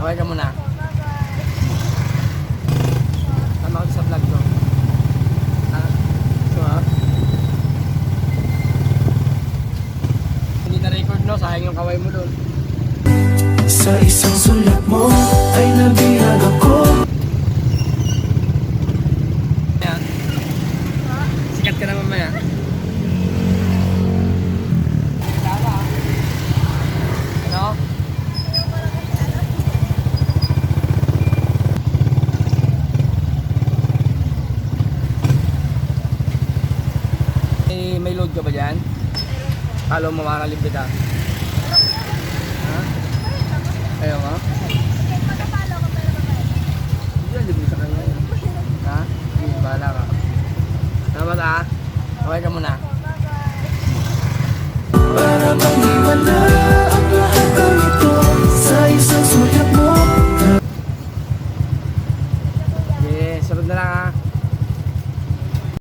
Okay ka muna. Tama ko sa vlog ko. Hindi na-record, no? Sayang yung kaway mo doon. Sa isang sulat mo ay nabihag ako. Ayan. Sikat ka na mamaya. Ano? May load ka ba dyan? Kalo mo makakalibre ka? Ha? Ayaw ka? Hindi, libre sa kanya. Ha? Hindi, bahala ka. Salamat ha? Okay ka muna. Para maiwan na ang lahat ng ito sa isang sulat mo. Okay, sunod na lang ha.